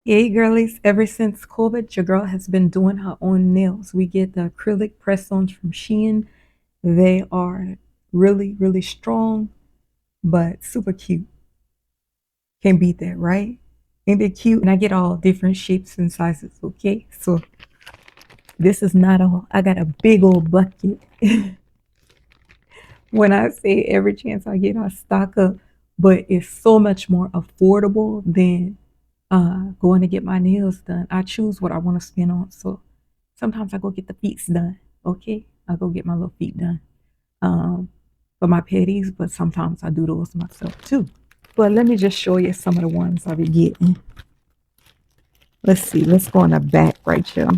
Hey girlies, ever since COVID, your girl has been doing her own nails. We get the acrylic press-ons from Shein. They are really, really strong, but super cute. Can't beat that, right? Ain't they cute? And I get all different shapes and sizes, okay? So this is not all. I got a big old bucket. When I say every chance I get, I stock up, but it's so much more affordable than going to get my nails done. I choose what I want to spend on. So sometimes I go get the feet done. Okay, I go get my little feet done for my petties, but sometimes I do those myself too. But let me just show you some of the ones I be getting. Let's see. Let's go on the back right here.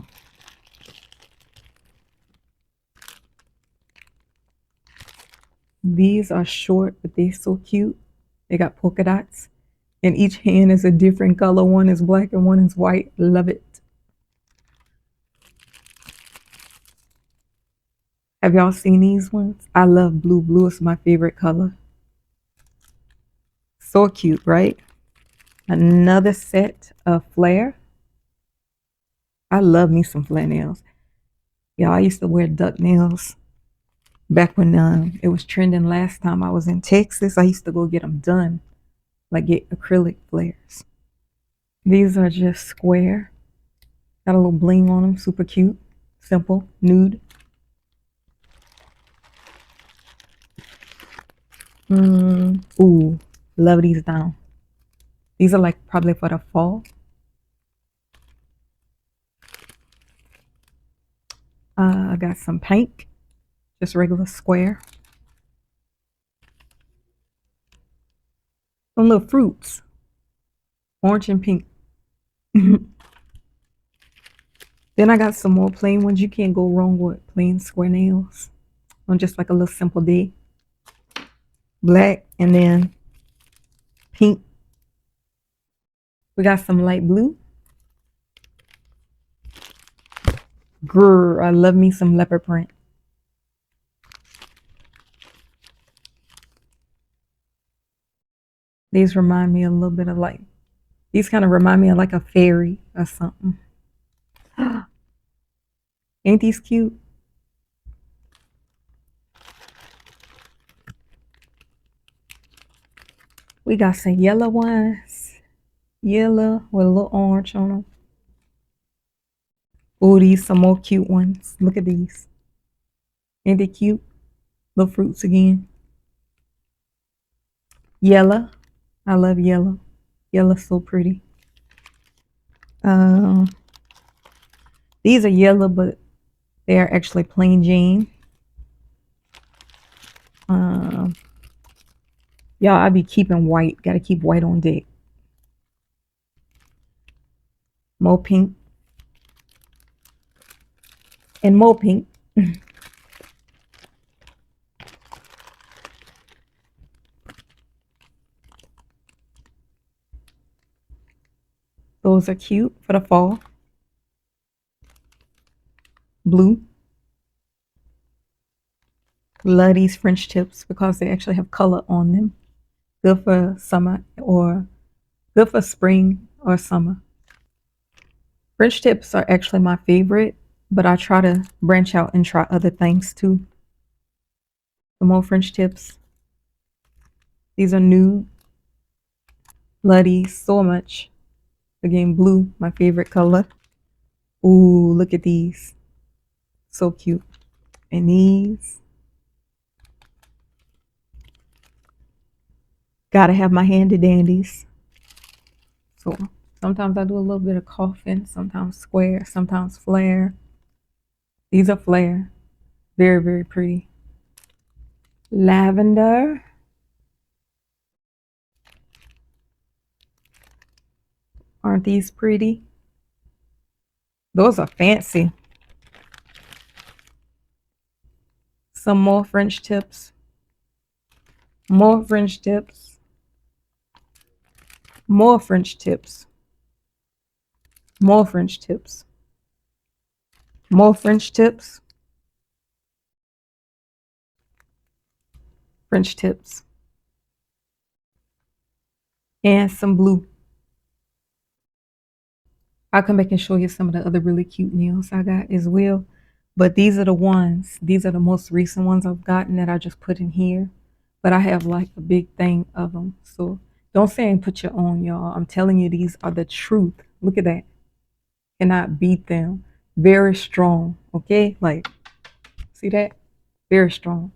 These are short, but they're so cute. They got polka dots, and each hand is a different color. One is black and one is white. Love it. Have y'all seen these ones? I love blue. Blue is my favorite color. So cute, right? Another set of flare. I love me some flare nails. Yeah, I used to wear duck nails back when it was trending last time I was in Texas. I used to go get them done, like get acrylic flares. These are just square. Got a little bling on them. Super cute. Simple. Nude. Ooh, love these down. These are like probably for the fall. I got some pink, just regular square. Some little fruits, orange and pink. Then I got some more plain ones. You can't go wrong with plain square nails on just like a little simple day. Black and then pink. We got some light blue. Grr, I love me some leopard print. These remind me a little bit of like, these kind of remind me of like a fairy or something. Ain't these cute? We got some yellow ones. Yellow with a little orange on them. Oh, these some more cute ones. Look at these. Ain't they cute? Little fruits again. Yellow. I love yellow. Yellow's so pretty. Um, these are yellow, but they are actually plain Jane. Um, y'all, I be keeping white. Got to keep white on deck. More pink and more pink. Those are cute for the fall. Blue. Love these French tips because they actually have color on them. Good for summer or good for spring or summer. French tips are actually my favorite, but I try to branch out and try other things too. Some more French tips. These are new. Love these so much. Again, blue, my favorite color. Ooh, look at these. So cute. And these. Gotta have my handy dandies. So sometimes I do a little bit of coffin, sometimes square, sometimes flare. These are flare. Very, very pretty. Lavender. Aren't these pretty? Those are fancy. Some more French tips. More French tips. More French tips. More French tips. More French tips. French tips. And some blue. I'll come back and show you some of the other really cute nails I got as well. But these are the ones, these are the most recent ones I've gotten that I just put in here. But I have like a big thing of them. So don't say and put your own, y'all. I'm telling you, these are the truth. Look at that. Cannot beat them. Very strong. Okay? Like, see that? Very strong.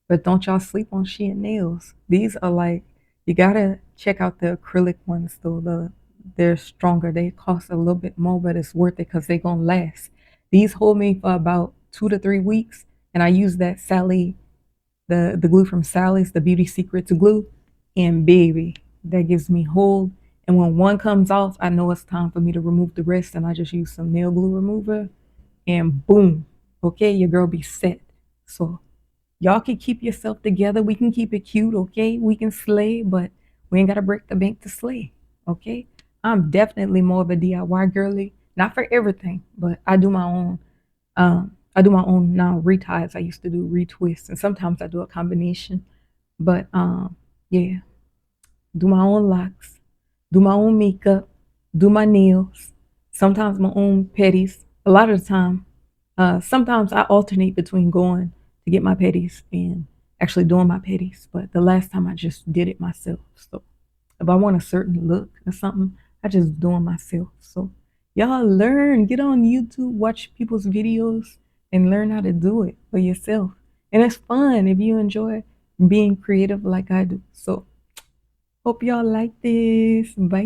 But don't y'all sleep on Shein nails. These are like, you gotta check out the acrylic ones though. They're stronger. They cost a little bit more, but it's worth it because they're gonna last. These hold me for about 2 to 3 weeks, and I use that Sally, the glue from Sally's, the Beauty Secrets glue, and baby, that gives me hold. And when one comes off, I know it's time for me to remove the rest, and I just use some nail glue remover, and boom, okay, your girl be set. So y'all can keep yourself together. We can keep it cute, okay? We can slay, but we ain't gotta break the bank to slay, okay? I'm definitely more of a DIY girly. Not for everything, but I do my own. I do my own now reties. I used to do retwists, and sometimes I do a combination. But yeah, do my own locks, do my own makeup, do my nails, sometimes my own petties. A lot of the time, sometimes I alternate between going to get my petties and actually doing my petties. But the last time I just did it myself. So if I want a certain look or something, I just do it myself. So y'all learn, get on YouTube, watch people's videos, and learn how to do it for yourself. And it's fun if you enjoy being creative like I do. So hope y'all like this. Bye.